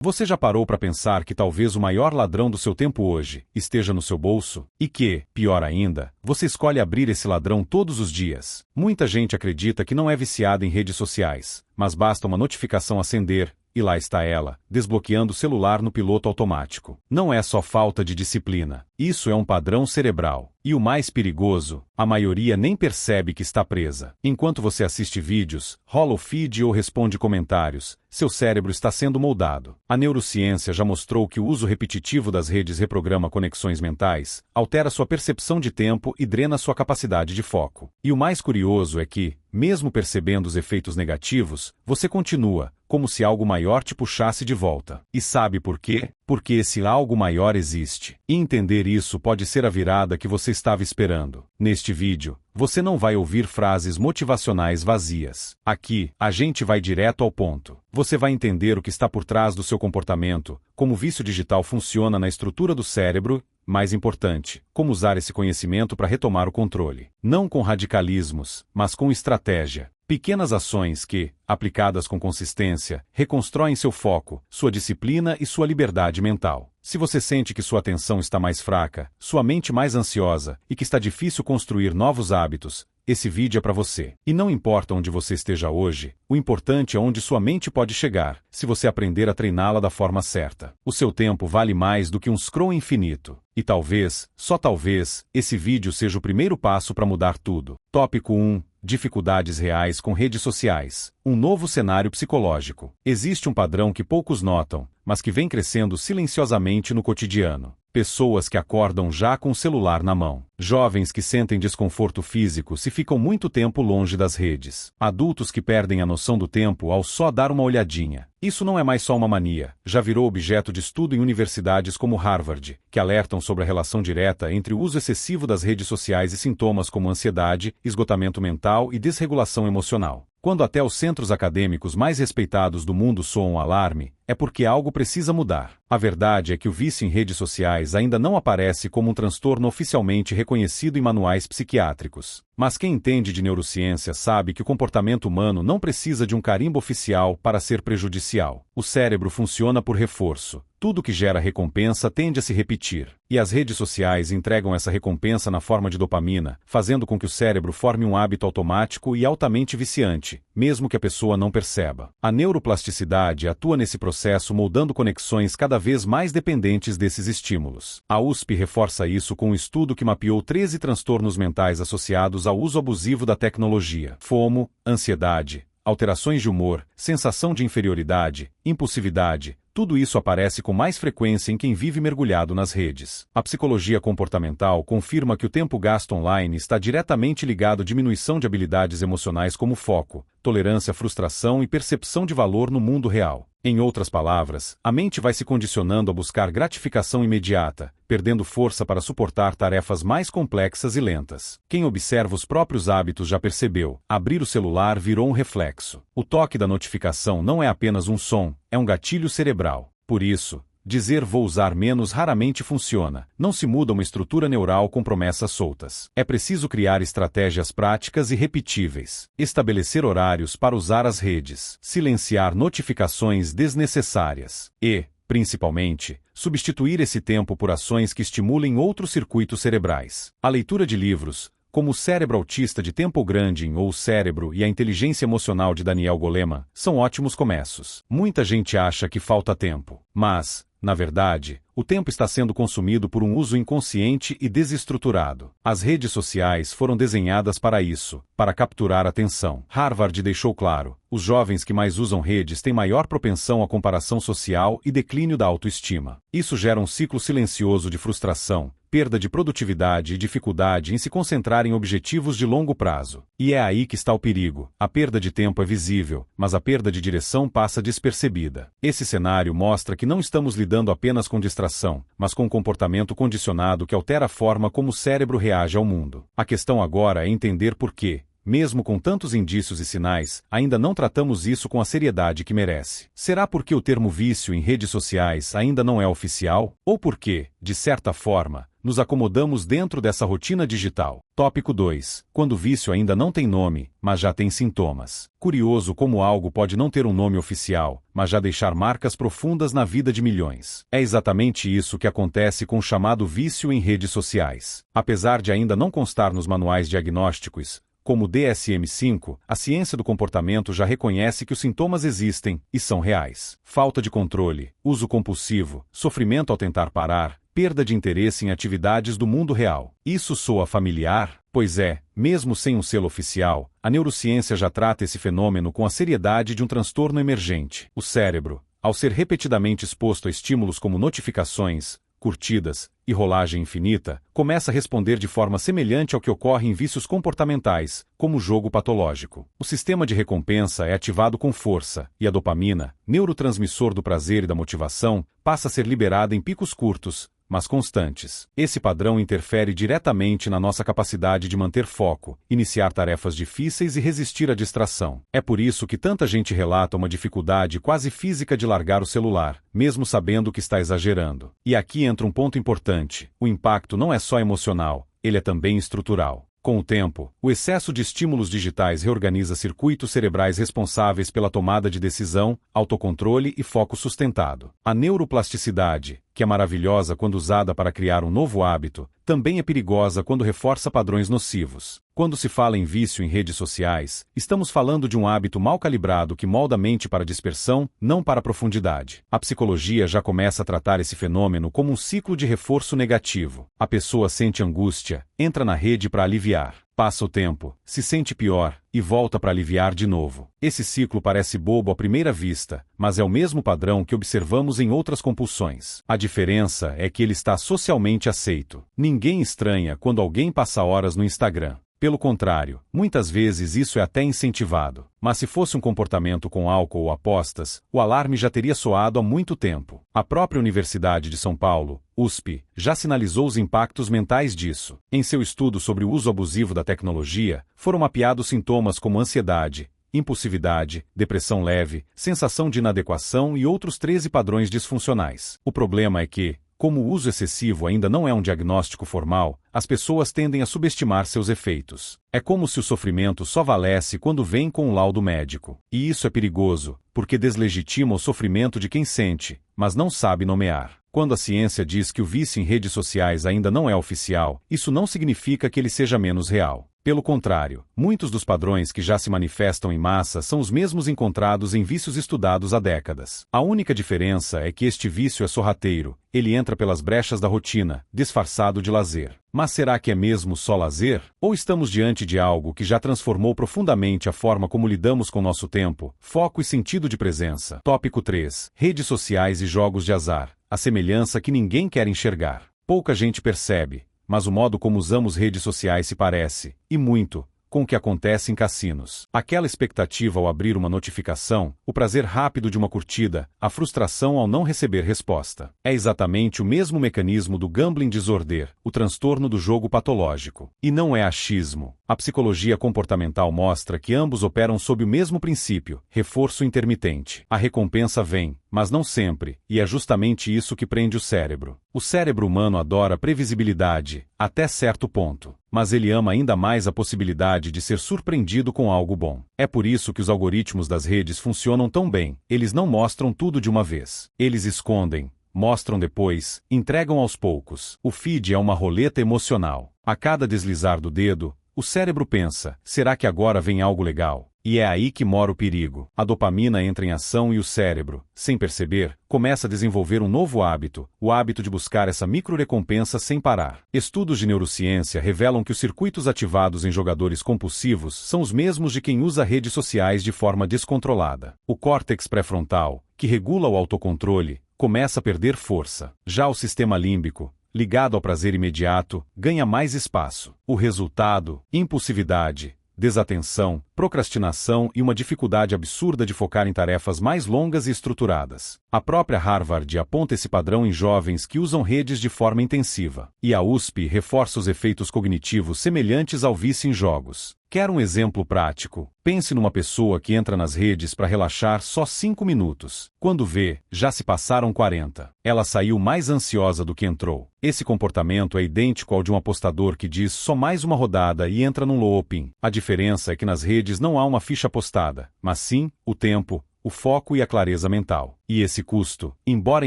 Você já parou para pensar que talvez o maior ladrão do seu tempo hoje esteja no seu bolso? E que, pior ainda, você escolhe abrir esse ladrão todos os dias? Muita gente acredita que não é viciada em redes sociais, mas basta uma notificação acender, e lá está ela, desbloqueando o celular no piloto automático. Não é só falta de disciplina. Isso é um padrão cerebral. E o mais perigoso, a maioria nem percebe que está presa. Enquanto você assiste vídeos, rola o feed ou responde comentários, seu cérebro está sendo moldado. A neurociência já mostrou que o uso repetitivo das redes reprograma conexões mentais, altera sua percepção de tempo e drena sua capacidade de foco. E o mais curioso é que, mesmo percebendo os efeitos negativos, você continua, como se algo maior te puxasse de volta. E sabe por quê? Porque esse algo maior existe. E entender isso pode ser a virada que você estava esperando. Neste vídeo, você não vai ouvir frases motivacionais vazias. Aqui, a gente vai direto ao ponto. Você vai entender o que está por trás do seu comportamento, como o vício digital funciona na estrutura do cérebro, mais importante, como usar esse conhecimento para retomar o controle. Não com radicalismos, mas com estratégia. Pequenas ações que, aplicadas com consistência, reconstroem seu foco, sua disciplina e sua liberdade mental. Se você sente que sua atenção está mais fraca, sua mente mais ansiosa e que está difícil construir novos hábitos, esse vídeo é para você. E não importa onde você esteja hoje, o importante é onde sua mente pode chegar, se você aprender a treiná-la da forma certa. O seu tempo vale mais do que um scroll infinito. E talvez, só talvez, esse vídeo seja o primeiro passo para mudar tudo. Tópico 1. Dificuldades reais com redes sociais. Um novo cenário psicológico. Existe um padrão que poucos notam, mas que vem crescendo silenciosamente no cotidiano. Pessoas que acordam já com o celular na mão. Jovens que sentem desconforto físico se ficam muito tempo longe das redes. Adultos que perdem a noção do tempo ao só dar uma olhadinha. Isso não é mais só uma mania, já virou objeto de estudo em universidades como Harvard, que alertam sobre a relação direta entre o uso excessivo das redes sociais e sintomas como ansiedade, esgotamento mental e desregulação emocional. Quando até os centros acadêmicos mais respeitados do mundo soam um alarme, é porque algo precisa mudar. A verdade é que o vício em redes sociais ainda não aparece como um transtorno oficialmente reconhecido em manuais psiquiátricos. Mas quem entende de neurociência sabe que o comportamento humano não precisa de um carimbo oficial para ser prejudicial. O cérebro funciona por reforço. Tudo que gera recompensa tende a se repetir. E as redes sociais entregam essa recompensa na forma de dopamina, fazendo com que o cérebro forme um hábito automático e altamente viciante, mesmo que a pessoa não perceba. A neuroplasticidade atua nesse processo moldando conexões cada vez mais dependentes desses estímulos. A USP reforça isso com um estudo que mapeou 13 transtornos mentais associados ao uso abusivo da tecnologia: FOMO, ansiedade, alterações de humor, sensação de inferioridade, impulsividade. Tudo isso aparece com mais frequência em quem vive mergulhado nas redes. A psicologia comportamental confirma que o tempo gasto online está diretamente ligado à diminuição de habilidades emocionais como foco, tolerância à frustração e percepção de valor no mundo real. Em outras palavras, a mente vai se condicionando a buscar gratificação imediata, perdendo força para suportar tarefas mais complexas e lentas. Quem observa os próprios hábitos já percebeu: abrir o celular virou um reflexo. O toque da notificação não é apenas um som, é um gatilho cerebral. Por isso, dizer vou usar menos raramente funciona. Não se muda uma estrutura neural com promessas soltas. É preciso criar estratégias práticas e repetíveis. Estabelecer horários para usar as redes. Silenciar notificações desnecessárias. E, principalmente, substituir esse tempo por ações que estimulem outros circuitos cerebrais. A leitura de livros, como O Cérebro Autista de Temple Grandin ou O Cérebro e a Inteligência Emocional de Daniel Goleman, são ótimos começos. Muita gente acha que falta tempo, mas, na verdade, o tempo está sendo consumido por um uso inconsciente e desestruturado. As redes sociais foram desenhadas para isso, para capturar a atenção. Harvard deixou claro: os jovens que mais usam redes têm maior propensão à comparação social e declínio da autoestima. Isso gera um ciclo silencioso de frustração, perda de produtividade e dificuldade em se concentrar em objetivos de longo prazo. E é aí que está o perigo. A perda de tempo é visível, mas a perda de direção passa despercebida. Esse cenário mostra que não estamos lidando apenas com distração, mas com um comportamento condicionado que altera a forma como o cérebro reage ao mundo. A questão agora é entender por quê, mesmo com tantos indícios e sinais, ainda não tratamos isso com a seriedade que merece. Será porque o termo vício em redes sociais ainda não é oficial? Ou porque, de certa forma, nos acomodamos dentro dessa rotina digital. Tópico 2. Quando o vício ainda não tem nome, mas já tem sintomas. Curioso como algo pode não ter um nome oficial, mas já deixar marcas profundas na vida de milhões. É exatamente isso que acontece com o chamado vício em redes sociais. Apesar de ainda não constar nos manuais diagnósticos, como o DSM-5, a ciência do comportamento já reconhece que os sintomas existem e são reais. Falta de controle, uso compulsivo, sofrimento ao tentar parar, perda de interesse em atividades do mundo real. Isso soa familiar? Pois é, mesmo sem um selo oficial, a neurociência já trata esse fenômeno com a seriedade de um transtorno emergente. O cérebro, ao ser repetidamente exposto a estímulos como notificações, curtidas e rolagem infinita, começa a responder de forma semelhante ao que ocorre em vícios comportamentais, como o jogo patológico. O sistema de recompensa é ativado com força, e a dopamina, neurotransmissor do prazer e da motivação, passa a ser liberada em picos curtos, mas constantes. Esse padrão interfere diretamente na nossa capacidade de manter foco, iniciar tarefas difíceis e resistir à distração. É por isso que tanta gente relata uma dificuldade quase física de largar o celular, mesmo sabendo que está exagerando. E aqui entra um ponto importante: o impacto não é só emocional, ele é também estrutural. Com o tempo, o excesso de estímulos digitais reorganiza circuitos cerebrais responsáveis pela tomada de decisão, autocontrole e foco sustentado. A neuroplasticidade, que é maravilhosa quando usada para criar um novo hábito, também é perigosa quando reforça padrões nocivos. Quando se fala em vício em redes sociais, estamos falando de um hábito mal calibrado que molda a mente para dispersão, não para profundidade. A psicologia já começa a tratar esse fenômeno como um ciclo de reforço negativo. A pessoa sente angústia, entra na rede para aliviar. Passa o tempo, se sente pior, e volta para aliviar de novo. Esse ciclo parece bobo à primeira vista, mas é o mesmo padrão que observamos em outras compulsões. A diferença é que ele está socialmente aceito. Ninguém estranha quando alguém passa horas no Instagram. Pelo contrário, muitas vezes isso é até incentivado. Mas se fosse um comportamento com álcool ou apostas, o alarme já teria soado há muito tempo. A própria Universidade de São Paulo, USP, já sinalizou os impactos mentais disso. Em seu estudo sobre o uso abusivo da tecnologia, foram mapeados sintomas como ansiedade, impulsividade, depressão leve, sensação de inadequação e outros 13 padrões disfuncionais. O problema é que, como o uso excessivo ainda não é um diagnóstico formal, as pessoas tendem a subestimar seus efeitos. É como se o sofrimento só valesse quando vem com um laudo médico. E isso é perigoso, porque deslegitima o sofrimento de quem sente, mas não sabe nomear. Quando a ciência diz que o vício em redes sociais ainda não é oficial, isso não significa que ele seja menos real. Pelo contrário, muitos dos padrões que já se manifestam em massa são os mesmos encontrados em vícios estudados há décadas. A única diferença é que este vício é sorrateiro, ele entra pelas brechas da rotina, disfarçado de lazer. Mas será que é mesmo só lazer? Ou estamos diante de algo que já transformou profundamente a forma como lidamos com nosso tempo, foco e sentido de presença? Tópico 3. Redes sociais e jogos de azar. A semelhança que ninguém quer enxergar. Pouca gente percebe, mas o modo como usamos redes sociais se parece, e muito, com o que acontece em cassinos. Aquela expectativa ao abrir uma notificação, o prazer rápido de uma curtida, a frustração ao não receber resposta. É exatamente o mesmo mecanismo do gambling disorder, o transtorno do jogo patológico. E não é achismo. A psicologia comportamental mostra que ambos operam sob o mesmo princípio, reforço intermitente. A recompensa vem, mas não sempre, e é justamente isso que prende o cérebro. O cérebro humano adora previsibilidade, até certo ponto, mas ele ama ainda mais a possibilidade de ser surpreendido com algo bom. É por isso que os algoritmos das redes funcionam tão bem. Eles não mostram tudo de uma vez. Eles escondem, mostram depois, entregam aos poucos. O feed é uma roleta emocional. A cada deslizar do dedo, o cérebro pensa, será que agora vem algo legal? E é aí que mora o perigo. A dopamina entra em ação e o cérebro, sem perceber, começa a desenvolver um novo hábito, o hábito de buscar essa micro-recompensa sem parar. Estudos de neurociência revelam que os circuitos ativados em jogadores compulsivos são os mesmos de quem usa redes sociais de forma descontrolada. O córtex pré-frontal, que regula o autocontrole, começa a perder força. Já o sistema límbico, ligado ao prazer imediato, ganha mais espaço. O resultado: impulsividade, desatenção, procrastinação e uma dificuldade absurda de focar em tarefas mais longas e estruturadas. A própria Harvard aponta esse padrão em jovens que usam redes de forma intensiva. E a USP reforça os efeitos cognitivos semelhantes ao vício em jogos. Quer um exemplo prático? Pense numa pessoa que entra nas redes para relaxar só 5 minutos. Quando vê, já se passaram 40. Ela saiu mais ansiosa do que entrou. Esse comportamento é idêntico ao de um apostador que diz só mais uma rodada e entra num looping. A diferença é que nas redes não há uma ficha apostada, mas sim o tempo, o foco e a clareza mental. E esse custo, embora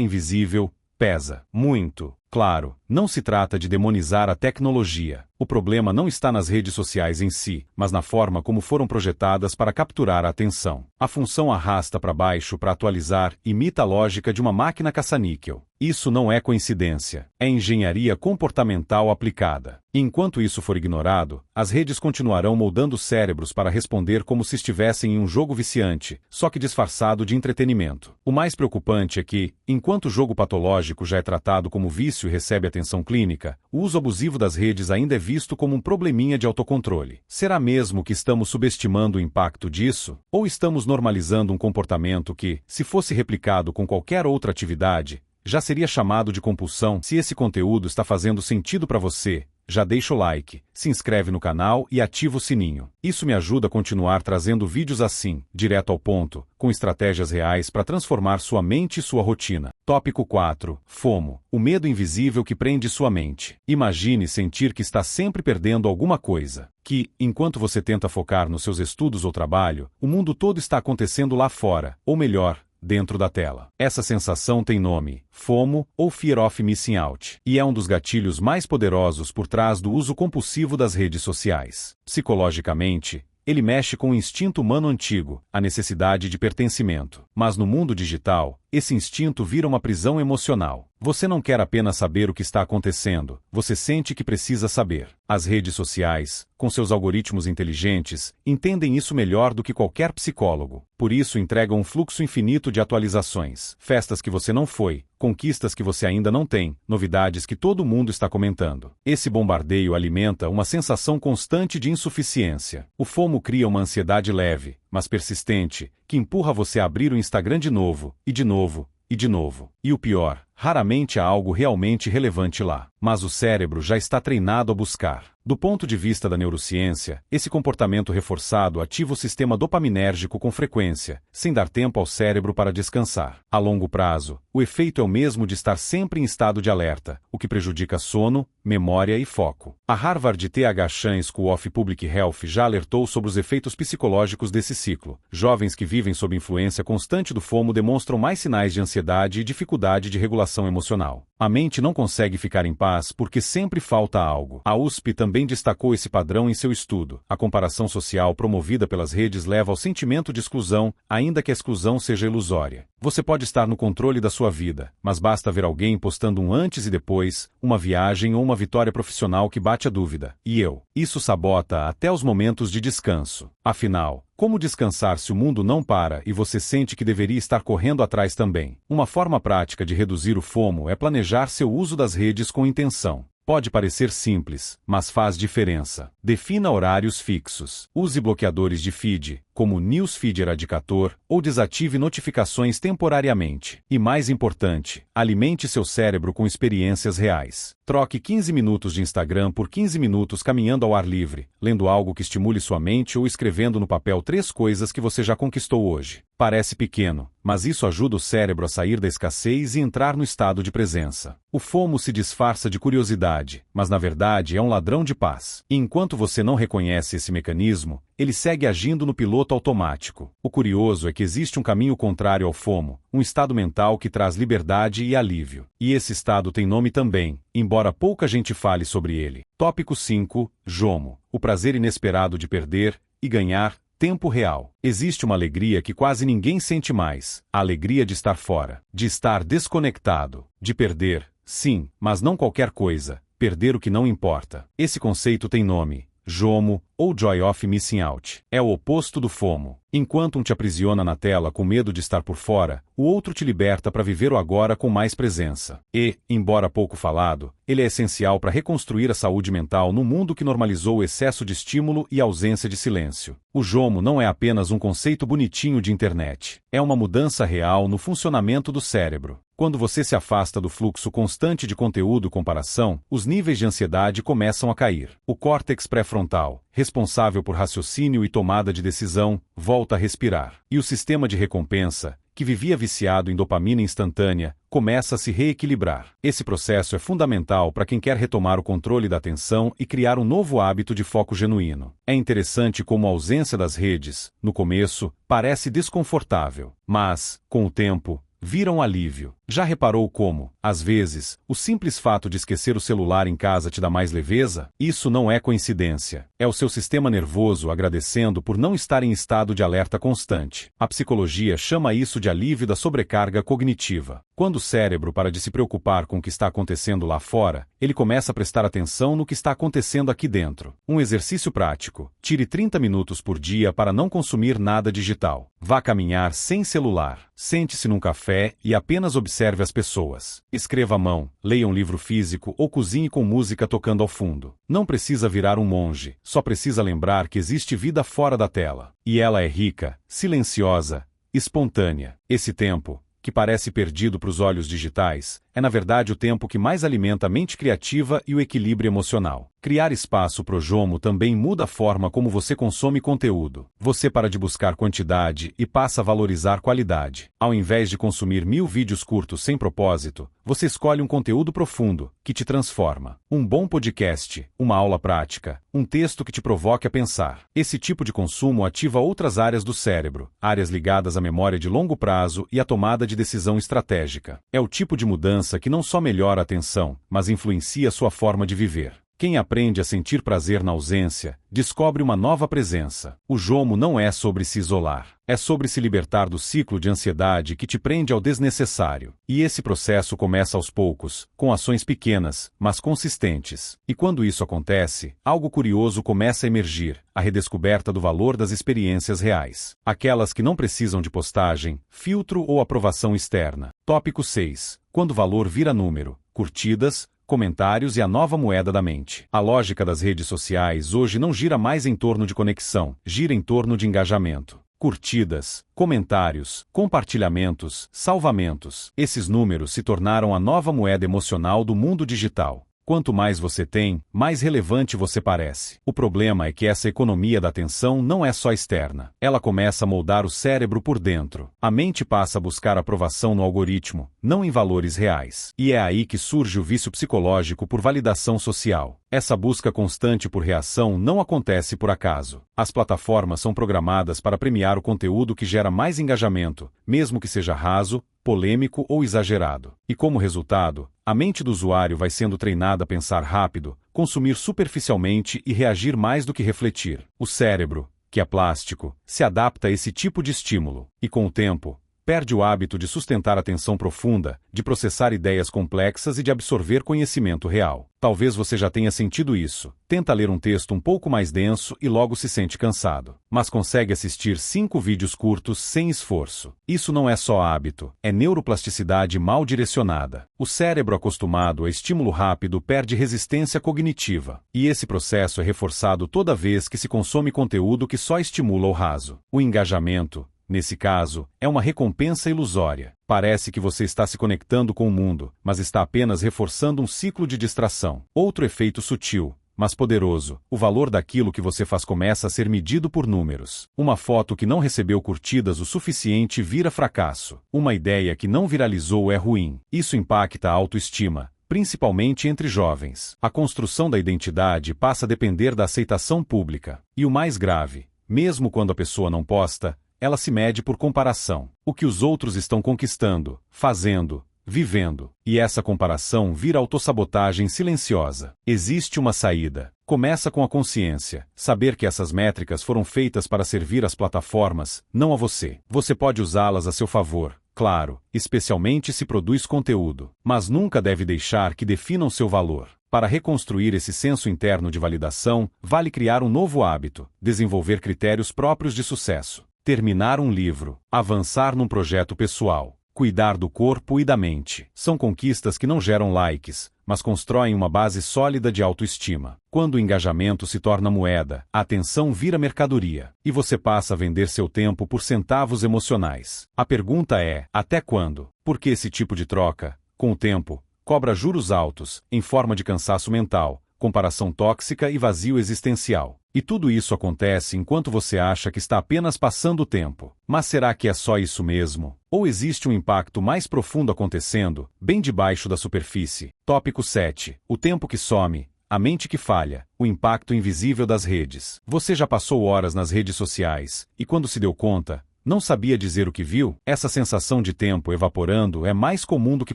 invisível, pesa muito. Claro, não se trata de demonizar a tecnologia. O problema não está nas redes sociais em si, mas na forma como foram projetadas para capturar a atenção. A função arrasta para baixo para atualizar imita a lógica de uma máquina caça-níquel. Isso não é coincidência, é engenharia comportamental aplicada. Enquanto isso for ignorado, as redes continuarão moldando cérebros para responder como se estivessem em um jogo viciante, só que disfarçado de entretenimento. O mais preocupante é que, enquanto o jogo patológico já é tratado como vício e recebe atenção clínica, o uso abusivo das redes ainda é visto como um probleminha de autocontrole. Será mesmo que estamos subestimando o impacto disso? Ou estamos normalizando um comportamento que, se fosse replicado com qualquer outra atividade, já seria chamado de compulsão? Se esse conteúdo está fazendo sentido para você, já deixa o like, se inscreve no canal e ativa o sininho. Isso me ajuda a continuar trazendo vídeos assim, direto ao ponto, com estratégias reais para transformar sua mente e sua rotina. Tópico 4. FOMO. O medo invisível que prende sua mente. Imagine sentir que está sempre perdendo alguma coisa. Que, enquanto você tenta focar nos seus estudos ou trabalho, o mundo todo está acontecendo lá fora, ou melhor, dentro da tela. Essa sensação tem nome, FOMO, ou Fear of Missing Out, e é um dos gatilhos mais poderosos por trás do uso compulsivo das redes sociais. Psicologicamente, ele mexe com o instinto humano antigo, a necessidade de pertencimento. Mas no mundo digital, esse instinto vira uma prisão emocional. Você não quer apenas saber o que está acontecendo, você sente que precisa saber. As redes sociais, com seus algoritmos inteligentes, entendem isso melhor do que qualquer psicólogo. Por isso entregam um fluxo infinito de atualizações, festas que você não foi, conquistas que você ainda não tem, novidades que todo mundo está comentando. Esse bombardeio alimenta uma sensação constante de insuficiência. O FOMO cria uma ansiedade leve, mas persistente, que empurra você a abrir o Instagram de novo, e de novo, e de novo. E o pior, raramente há algo realmente relevante lá. Mas o cérebro já está treinado a buscar. Do ponto de vista da neurociência, esse comportamento reforçado ativa o sistema dopaminérgico com frequência, sem dar tempo ao cérebro para descansar. A longo prazo, o efeito é o mesmo de estar sempre em estado de alerta, o que prejudica sono, memória e foco. A Harvard T.H. Chan School of Public Health já alertou sobre os efeitos psicológicos desse ciclo. Jovens que vivem sob influência constante do FOMO demonstram mais sinais de ansiedade e dificuldade de regulação emocional. A mente não consegue ficar em paz porque sempre falta algo. A USP também destacou esse padrão em seu estudo. A comparação social promovida pelas redes leva ao sentimento de exclusão, ainda que a exclusão seja ilusória. Você pode estar no controle da sua vida, mas basta ver alguém postando um antes e depois, uma viagem ou uma vitória profissional que bate a dúvida. E eu? Isso sabota até os momentos de descanso. Afinal, como descansar se o mundo não para e você sente que deveria estar correndo atrás também? Uma forma prática de reduzir o FOMO é planejar seu uso das redes com intenção. Pode parecer simples, mas faz diferença. Defina horários fixos. Use bloqueadores de feed, como o Newsfeed Eradicator, ou desative notificações temporariamente. E mais importante, alimente seu cérebro com experiências reais. Troque 15 minutos de Instagram por 15 minutos caminhando ao ar livre, lendo algo que estimule sua mente ou escrevendo no papel 3 coisas que você já conquistou hoje. Parece pequeno, mas isso ajuda o cérebro a sair da escassez e entrar no estado de presença. O FOMO se disfarça de curiosidade, mas na verdade é um ladrão de paz. E enquanto você não reconhece esse mecanismo, ele segue agindo no piloto automático. O curioso é que existe um caminho contrário ao FOMO, um estado mental que traz liberdade e alívio. E esse estado tem nome também, embora pouca gente fale sobre ele. Tópico 5. JOMO. O prazer inesperado de perder e ganhar tempo real. Existe uma alegria que quase ninguém sente mais, a alegria de estar fora, de estar desconectado, de perder, sim, mas não qualquer coisa, perder o que não importa. Esse conceito tem nome, JOMO, ou Joy of Missing Out. É o oposto do FOMO. Enquanto um te aprisiona na tela com medo de estar por fora, o outro te liberta para viver o agora com mais presença. E, embora pouco falado, ele é essencial para reconstruir a saúde mental num mundo que normalizou o excesso de estímulo e ausência de silêncio. O JOMO não é apenas um conceito bonitinho de internet. É uma mudança real no funcionamento do cérebro. Quando você se afasta do fluxo constante de conteúdo e comparação, os níveis de ansiedade começam a cair. O córtex pré-frontal, responsável por raciocínio e tomada de decisão, volta a respirar. E o sistema de recompensa, que vivia viciado em dopamina instantânea, começa a se reequilibrar. Esse processo é fundamental para quem quer retomar o controle da atenção e criar um novo hábito de foco genuíno. É interessante como a ausência das redes, no começo, parece desconfortável, mas, com o tempo, vira um alívio. Já reparou como, às vezes, o simples fato de esquecer o celular em casa te dá mais leveza? Isso não é coincidência. É o seu sistema nervoso agradecendo por não estar em estado de alerta constante. A psicologia chama isso de alívio da sobrecarga cognitiva. Quando o cérebro para de se preocupar com o que está acontecendo lá fora, ele começa a prestar atenção no que está acontecendo aqui dentro. Um exercício prático. Tire 30 minutos por dia para não consumir nada digital. Vá caminhar sem celular. Sente-se num café e apenas observe as pessoas. Escreva à mão, leia um livro físico ou cozinhe com música tocando ao fundo. Não precisa virar um monge, só precisa lembrar que existe vida fora da tela. E ela é rica, silenciosa, espontânea. Esse tempo, que parece perdido para os olhos digitais, é na verdade o tempo que mais alimenta a mente criativa e o equilíbrio emocional. Criar espaço pro JOMO também muda a forma como você consome conteúdo. Você para de buscar quantidade e passa a valorizar qualidade. Ao invés de consumir 1000 vídeos curtos sem propósito, você escolhe um conteúdo profundo, que te transforma. Um bom podcast, uma aula prática, um texto que te provoque a pensar. Esse tipo de consumo ativa outras áreas do cérebro, áreas ligadas à memória de longo prazo e à tomada de decisão estratégica. É o tipo de mudança que não só melhora a atenção, mas influencia sua forma de viver. Quem aprende a sentir prazer na ausência, descobre uma nova presença. O JOMO não é sobre se isolar. É sobre se libertar do ciclo de ansiedade que te prende ao desnecessário. E esse processo começa aos poucos, com ações pequenas, mas consistentes. E quando isso acontece, algo curioso começa a emergir, a redescoberta do valor das experiências reais. Aquelas que não precisam de postagem, filtro ou aprovação externa. Tópico 6. Quando o valor vira número, curtidas, comentários e a nova moeda da mente. A lógica das redes sociais hoje não gira mais em torno de conexão, gira em torno de engajamento. Curtidas, comentários, compartilhamentos, salvamentos. Esses números se tornaram a nova moeda emocional do mundo digital. Quanto mais você tem, mais relevante você parece. O problema é que essa economia da atenção não é só externa. Ela começa a moldar o cérebro por dentro. A mente passa a buscar aprovação no algoritmo, não em valores reais. E é aí que surge o vício psicológico por validação social. Essa busca constante por reação não acontece por acaso. As plataformas são programadas para premiar o conteúdo que gera mais engajamento, mesmo que seja raso, polêmico ou exagerado. E como resultado, a mente do usuário vai sendo treinada a pensar rápido, consumir superficialmente e reagir mais do que refletir. O cérebro, que é plástico, se adapta a esse tipo de estímulo. E com o tempo, perde o hábito de sustentar atenção profunda, de processar ideias complexas e de absorver conhecimento real. Talvez você já tenha sentido isso. Tenta ler um texto um pouco mais denso e logo se sente cansado. Mas consegue assistir 5 vídeos curtos sem esforço. Isso não é só hábito, é neuroplasticidade mal direcionada. O cérebro acostumado a estímulo rápido perde resistência cognitiva. E esse processo é reforçado toda vez que se consome conteúdo que só estimula o raso. O engajamento, nesse caso, é uma recompensa ilusória. Parece que você está se conectando com o mundo, mas está apenas reforçando um ciclo de distração. Outro efeito sutil, mas poderoso, o valor daquilo que você faz começa a ser medido por números. Uma foto que não recebeu curtidas o suficiente vira fracasso. Uma ideia que não viralizou é ruim. Isso impacta a autoestima, principalmente entre jovens. A construção da identidade passa a depender da aceitação pública. E o mais grave, mesmo quando a pessoa não posta, ela se mede por comparação. O que os outros estão conquistando, fazendo, vivendo. E essa comparação vira autossabotagem silenciosa. Existe uma saída. Começa com a consciência. Saber que essas métricas foram feitas para servir às plataformas, não a você. Você pode usá-las a seu favor. claro, especialmente se produz conteúdo. Mas nunca deve deixar que definam seu valor. Para reconstruir esse senso interno de validação, vale criar um novo hábito, desenvolver critérios próprios de sucesso, terminar um livro, avançar num projeto pessoal, cuidar do corpo e da mente. São conquistas que não geram likes, mas constroem uma base sólida de autoestima. Quando o engajamento se torna moeda, a atenção vira mercadoria, e você passa a vender seu tempo por centavos emocionais. A pergunta é, até quando? Porque esse tipo de troca, com o tempo, cobra juros altos, em forma de cansaço mental, comparação tóxica e vazio existencial. E tudo isso acontece enquanto você acha que está apenas passando o tempo. Mas será que é só isso mesmo? Ou existe um impacto mais profundo acontecendo, bem debaixo da superfície? Tópico 7. O tempo que some, a mente que falha, o impacto invisível das redes. Você já passou horas nas redes sociais, e quando se deu conta, não sabia dizer o que viu? Essa sensação de tempo evaporando é mais comum do que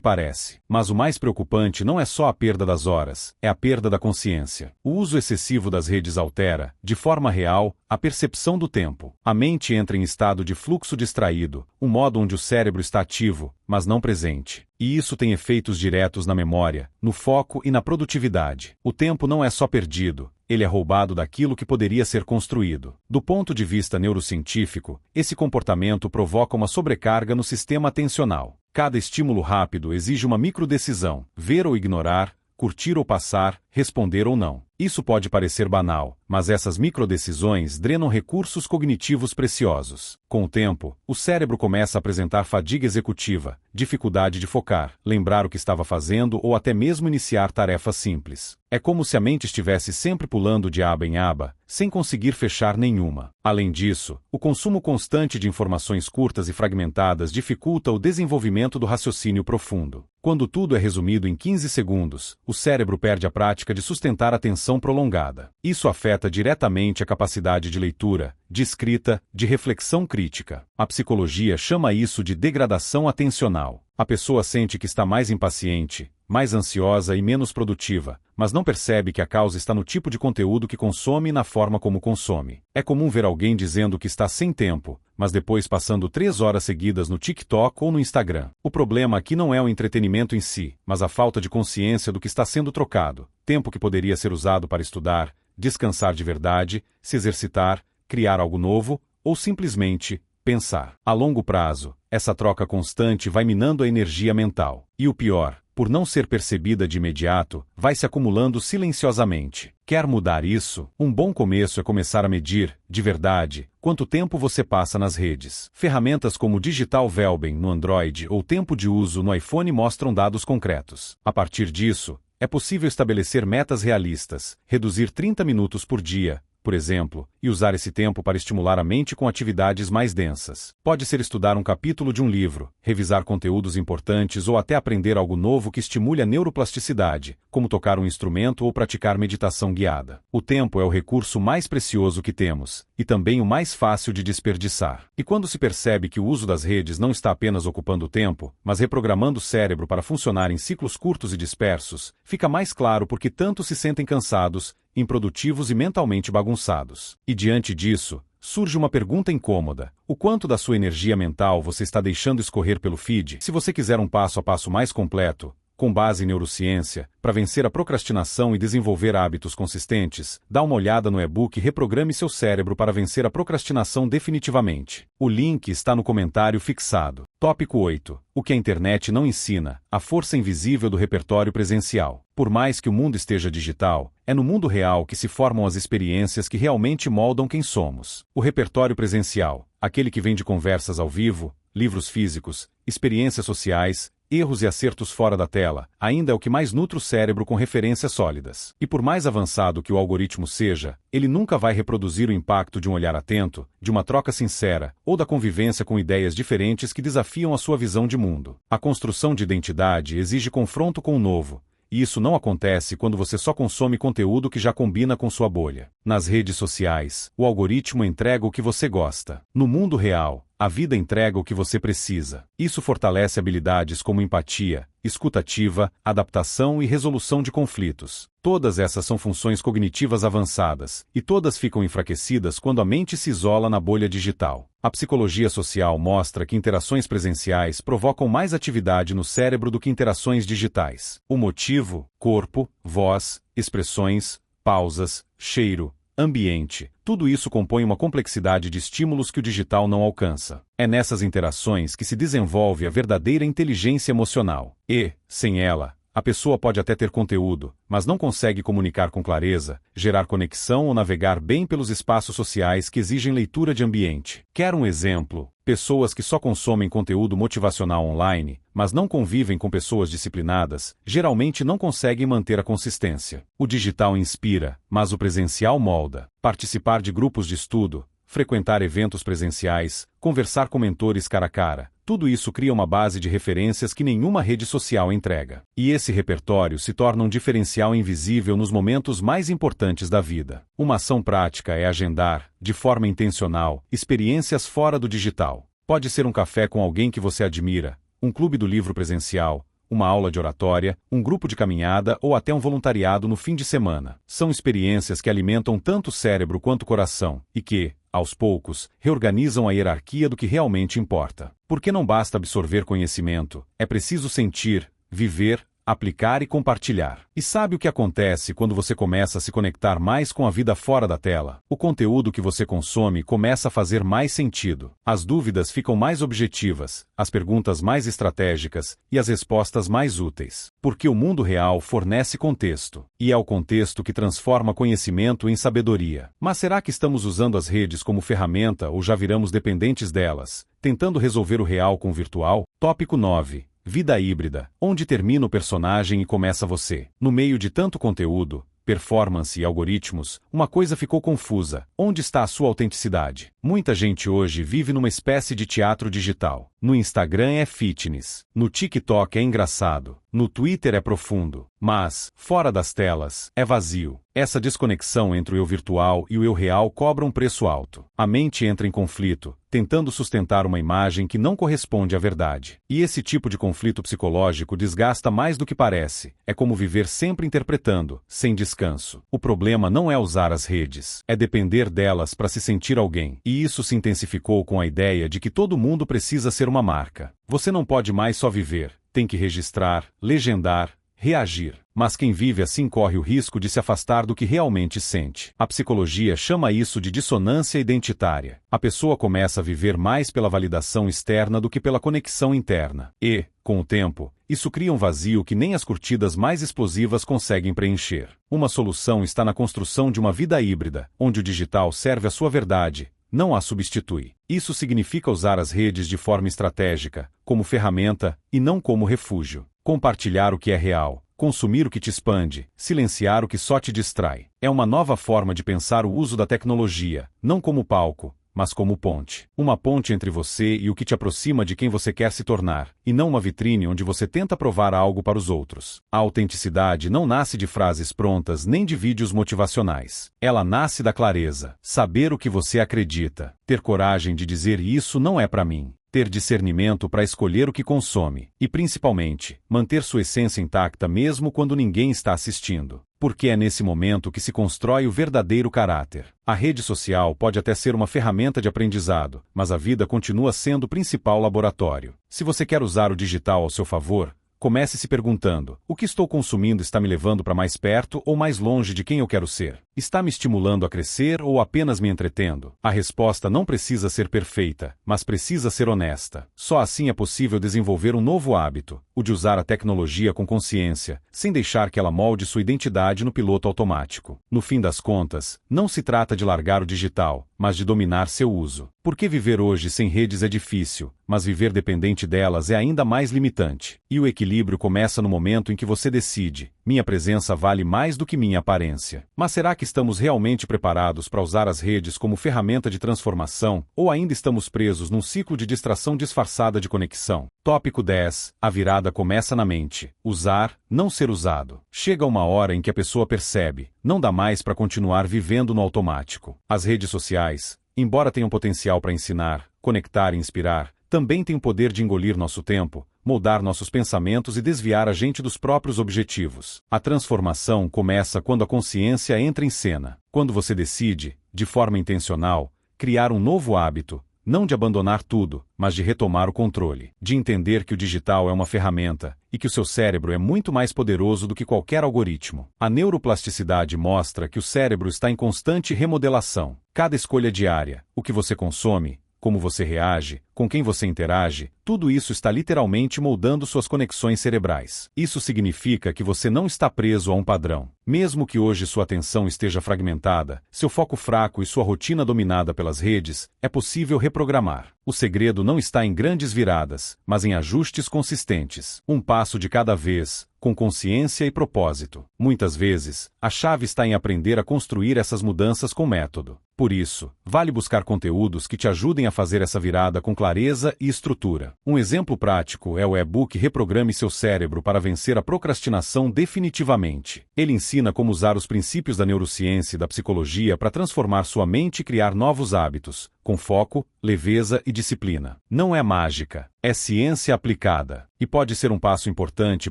parece. Mas o mais preocupante não é só a perda das horas, é a perda da consciência. O uso excessivo das redes altera, de forma real, a percepção do tempo. A mente entra em estado de fluxo distraído, um modo onde o cérebro está ativo, mas não presente. E isso tem efeitos diretos na memória, no foco e na produtividade. O tempo não é só perdido, ele é roubado daquilo que poderia ser construído. Do ponto de vista neurocientífico, esse comportamento provoca uma sobrecarga no sistema atencional. Cada estímulo rápido exige uma microdecisão: ver ou ignorar, curtir ou passar, responder ou não. Isso pode parecer banal, mas essas microdecisões drenam recursos cognitivos preciosos. Com o tempo, o cérebro começa a apresentar fadiga executiva, dificuldade de focar, lembrar o que estava fazendo ou até mesmo iniciar tarefas simples. É como se a mente estivesse sempre pulando de aba em aba, sem conseguir fechar nenhuma. Além disso, o consumo constante de informações curtas e fragmentadas dificulta o desenvolvimento do raciocínio profundo. Quando tudo é resumido em 15 segundos, o cérebro perde a prática de sustentar a atenção prolongada. Isso afeta diretamente a capacidade de leitura, de escrita, de reflexão crítica. A psicologia chama isso de degradação atencional. A pessoa sente que está mais impaciente, mais ansiosa e menos produtiva, mas não percebe que a causa está no tipo de conteúdo que consome e na forma como consome. É comum ver alguém dizendo que está sem tempo, mas depois passando 3 horas seguidas no TikTok ou no Instagram. O problema aqui não é o entretenimento em si, mas a falta de consciência do que está sendo trocado. Tempo que poderia ser usado para estudar, descansar de verdade, se exercitar, criar algo novo, ou simplesmente pensar. A longo prazo, essa troca constante vai minando a energia mental. E o pior, por não ser percebida de imediato, vai se acumulando silenciosamente. Quer mudar isso? Um bom começo é começar a medir, de verdade, quanto tempo você passa nas redes. Ferramentas como o Digital Wellbeing no Android ou tempo de uso no iPhone mostram dados concretos. A partir disso, é possível estabelecer metas realistas, reduzir 30 minutos por dia, por exemplo, e usar esse tempo para estimular a mente com atividades mais densas. Pode ser estudar um capítulo de um livro, revisar conteúdos importantes ou até aprender algo novo que estimule a neuroplasticidade, como tocar um instrumento ou praticar meditação guiada. O tempo é o recurso mais precioso que temos, e também o mais fácil de desperdiçar. E quando se percebe que o uso das redes não está apenas ocupando o tempo, mas reprogramando o cérebro para funcionar em ciclos curtos e dispersos, fica mais claro por que tanto se sentem cansados, improdutivos e mentalmente bagunçados. E diante disso, surge uma pergunta incômoda: o quanto da sua energia mental você está deixando escorrer pelo feed? Se você quiser um passo a passo mais completo, com base em neurociência, para vencer a procrastinação e desenvolver hábitos consistentes, dá uma olhada no e-book Reprograme seu cérebro para vencer a procrastinação definitivamente. O link está no comentário fixado. Tópico 8. O que a internet não ensina: a força invisível do repertório presencial. Por mais que o mundo esteja digital, é no mundo real que se formam as experiências que realmente moldam quem somos. O repertório presencial, aquele que vem de conversas ao vivo, livros físicos, experiências sociais, erros e acertos fora da tela, ainda é o que mais nutre o cérebro com referências sólidas. E por mais avançado que o algoritmo seja, ele nunca vai reproduzir o impacto de um olhar atento, de uma troca sincera, ou da convivência com ideias diferentes que desafiam a sua visão de mundo. A construção de identidade exige confronto com o novo, e isso não acontece quando você só consome conteúdo que já combina com sua bolha. Nas redes sociais, o algoritmo entrega o que você gosta. No mundo real, A vida entrega o que você precisa. Isso fortalece habilidades como empatia, escuta ativa, adaptação e resolução de conflitos. Todas essas são funções cognitivas avançadas, e todas ficam enfraquecidas quando a mente se isola na bolha digital. A psicologia social mostra que interações presenciais provocam mais atividade no cérebro do que interações digitais. O motivo: corpo, voz, expressões, pausas, cheiro, ambiente, tudo isso compõe uma complexidade de estímulos que o digital não alcança. É nessas interações que se desenvolve a verdadeira inteligência emocional. E, sem ela, a pessoa pode até ter conteúdo, mas não consegue comunicar com clareza, gerar conexão ou navegar bem pelos espaços sociais que exigem leitura de ambiente. Quer um exemplo? Pessoas que só consomem conteúdo motivacional online, mas não convivem com pessoas disciplinadas, geralmente não conseguem manter a consistência. O digital inspira, mas o presencial molda. Participar de grupos de estudo, frequentar eventos presenciais, conversar com mentores cara a cara, tudo isso cria uma base de referências que nenhuma rede social entrega. E esse repertório se torna um diferencial invisível nos momentos mais importantes da vida. Uma ação prática é agendar, de forma intencional, experiências fora do digital. Pode ser um café com alguém que você admira, um clube do livro presencial, uma aula de oratória, um grupo de caminhada ou até um voluntariado no fim de semana. São experiências que alimentam tanto o cérebro quanto o coração, e que, aos poucos, reorganizam a hierarquia do que realmente importa. Porque não basta absorver conhecimento, é preciso sentir, viver, aplicar e compartilhar. E sabe o que acontece quando você começa a se conectar mais com a vida fora da tela? O conteúdo que você consome começa a fazer mais sentido. As dúvidas ficam mais objetivas, as perguntas mais estratégicas e as respostas mais úteis. Porque o mundo real fornece contexto, e é o contexto que transforma conhecimento em sabedoria. Mas será que estamos usando as redes como ferramenta ou já viramos dependentes delas, tentando resolver o real com o virtual? Tópico 9. Vida híbrida, onde termina o personagem e começa você. No meio de tanto conteúdo, performance e algoritmos, uma coisa ficou confusa. Onde está a sua autenticidade? Muita gente hoje vive numa espécie de teatro digital. No Instagram é fitness, no TikTok é engraçado, no Twitter é profundo, mas, fora das telas, é vazio. Essa desconexão entre o eu virtual e o eu real cobra um preço alto. A mente entra em conflito, tentando sustentar uma imagem que não corresponde à verdade. E esse tipo de conflito psicológico desgasta mais do que parece. É como viver sempre interpretando, sem descanso. O problema não é usar as redes, é depender delas para se sentir alguém. E isso se intensificou com a ideia de que todo mundo precisa ser uma marca. Você não pode mais só viver, tem que registrar, legendar, reagir. Mas quem vive assim corre o risco de se afastar do que realmente sente. A psicologia chama isso de dissonância identitária. A pessoa começa a viver mais pela validação externa do que pela conexão interna. E, com o tempo, isso cria um vazio que nem as curtidas mais explosivas conseguem preencher. Uma solução está na construção de uma vida híbrida, onde o digital serve a sua verdade, não a substitui. Isso significa usar as redes de forma estratégica, como ferramenta, e não como refúgio. Compartilhar o que é real, consumir o que te expande, silenciar o que só te distrai. É uma nova forma de pensar o uso da tecnologia, não como palco, mas como ponte. Uma ponte entre você e o que te aproxima de quem você quer se tornar, e não uma vitrine onde você tenta provar algo para os outros. A autenticidade não nasce de frases prontas nem de vídeos motivacionais. Ela nasce da clareza, saber o que você acredita, ter coragem de dizer isso não é para mim. Ter discernimento para escolher o que consome, e principalmente, manter sua essência intacta mesmo quando ninguém está assistindo. Porque é nesse momento que se constrói o verdadeiro caráter. A rede social pode até ser uma ferramenta de aprendizado, mas a vida continua sendo o principal laboratório. Se você quer usar o digital ao seu favor, comece se perguntando: o que estou consumindo está me levando para mais perto ou mais longe de quem eu quero ser? Está me estimulando a crescer ou apenas me entretendo? A resposta não precisa ser perfeita, mas precisa ser honesta. Só assim é possível desenvolver um novo hábito, o de usar a tecnologia com consciência, sem deixar que ela molde sua identidade no piloto automático. No fim das contas, não se trata de largar o digital, mas de dominar seu uso. Porque viver hoje sem redes é difícil, mas viver dependente delas é ainda mais limitante. E o equilíbrio começa no momento em que você decide: minha presença vale mais do que minha aparência. Mas será que estamos realmente preparados para usar as redes como ferramenta de transformação, ou ainda estamos presos num ciclo de distração disfarçada de conexão? Tópico 10. A virada começa na mente. Usar, não ser usado. Chega uma hora em que a pessoa percebe: não dá mais para continuar vivendo no automático. As redes sociais, embora tenham potencial para ensinar, conectar e inspirar, também tem o poder de engolir nosso tempo, moldar nossos pensamentos e desviar a gente dos próprios objetivos. A transformação começa quando a consciência entra em cena. Quando você decide, de forma intencional, criar um novo hábito, não de abandonar tudo, mas de retomar o controle, de entender que o digital é uma ferramenta e que o seu cérebro é muito mais poderoso do que qualquer algoritmo. A neuroplasticidade mostra que o cérebro está em constante remodelação. Cada escolha diária, o que você consome, como você reage, com quem você interage, tudo isso está literalmente moldando suas conexões cerebrais. Isso significa que você não está preso a um padrão. Mesmo que hoje sua atenção esteja fragmentada, seu foco fraco e sua rotina dominada pelas redes, é possível reprogramar. O segredo não está em grandes viradas, mas em ajustes consistentes. Um passo de cada vez, com consciência e propósito. Muitas vezes, a chave está em aprender a construir essas mudanças com método. Por isso, vale buscar conteúdos que te ajudem a fazer essa virada com clareza e estrutura. Um exemplo prático é o e-book Reprograme Seu Cérebro para Vencer a Procrastinação Definitivamente. Ele ensina como usar os princípios da neurociência e da psicologia para transformar sua mente e criar novos hábitos, com foco, leveza e disciplina. Não é mágica, é ciência aplicada. E pode ser um passo importante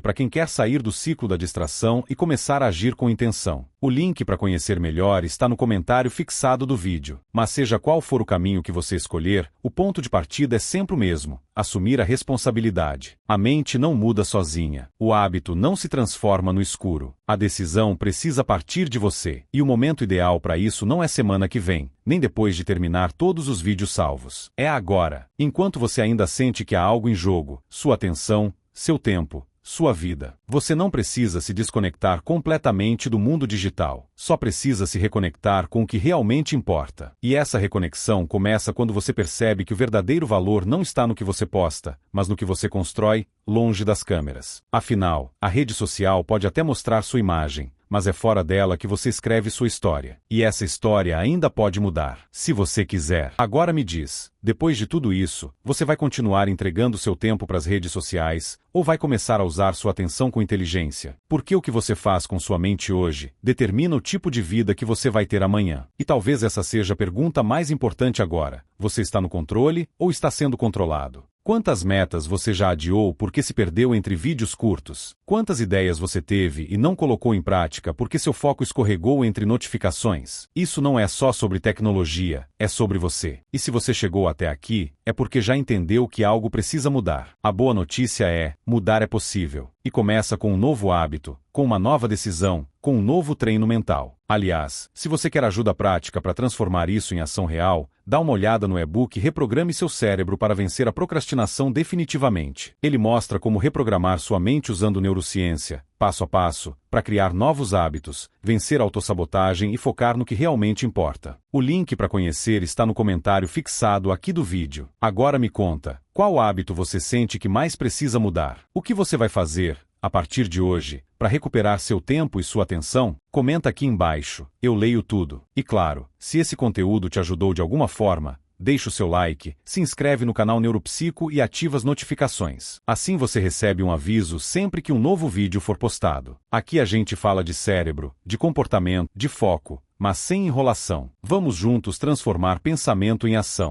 para quem quer sair do ciclo da distração e começar a agir com intenção. O link para conhecer melhor está no comentário fixado do vídeo. Mas seja qual for o caminho que você escolher, o ponto de partida é sempre o mesmo: assumir a responsabilidade. A mente não muda sozinha. O hábito não se transforma no escuro. A decisão precisa partir de você. E o momento ideal para isso não é semana que vem, nem depois de terminar todos os vídeos salvos. É agora. Enquanto você ainda sente que há algo em jogo, sua atenção, seu tempo, sua vida. Você não precisa se desconectar completamente do mundo digital. Só precisa se reconectar com o que realmente importa. E essa reconexão começa quando você percebe que o verdadeiro valor não está no que você posta, mas no que você constrói, longe das câmeras. Afinal, a rede social pode até mostrar sua imagem, mas é fora dela que você escreve sua história. E essa história ainda pode mudar, se você quiser. Agora me diz, depois de tudo isso, você vai continuar entregando seu tempo para as redes sociais, ou vai começar a usar sua atenção com inteligência? Porque o que você faz com sua mente hoje determina o tipo de vida que você vai ter amanhã. E talvez essa seja a pergunta mais importante agora. Você está no controle ou está sendo controlado? Quantas metas você já adiou porque se perdeu entre vídeos curtos? Quantas ideias você teve e não colocou em prática porque seu foco escorregou entre notificações? Isso não é só sobre tecnologia, é sobre você. E se você chegou até aqui, é porque já entendeu que algo precisa mudar. A boa notícia é, mudar é possível. E começa com um novo hábito, com uma nova decisão, com um novo treino mental. Aliás, se você quer ajuda prática para transformar isso em ação real, dá uma olhada no e-book Reprograme Seu Cérebro para Vencer a Procrastinação Definitivamente. Ele mostra como reprogramar sua mente usando neurociência, passo a passo, para criar novos hábitos, vencer a autossabotagem e focar no que realmente importa. O link para conhecer está no comentário fixado aqui do vídeo. Agora me conta, qual hábito você sente que mais precisa mudar? O que você vai fazer, a partir de hoje, para recuperar seu tempo e sua atenção? Comenta aqui embaixo, eu leio tudo. E claro, se esse conteúdo te ajudou de alguma forma, deixa o seu like, se inscreve no canal Neuropsico e ativa as notificações. Assim você recebe um aviso sempre que um novo vídeo for postado. Aqui a gente fala de cérebro, de comportamento, de foco, mas sem enrolação. Vamos juntos transformar pensamento em ação.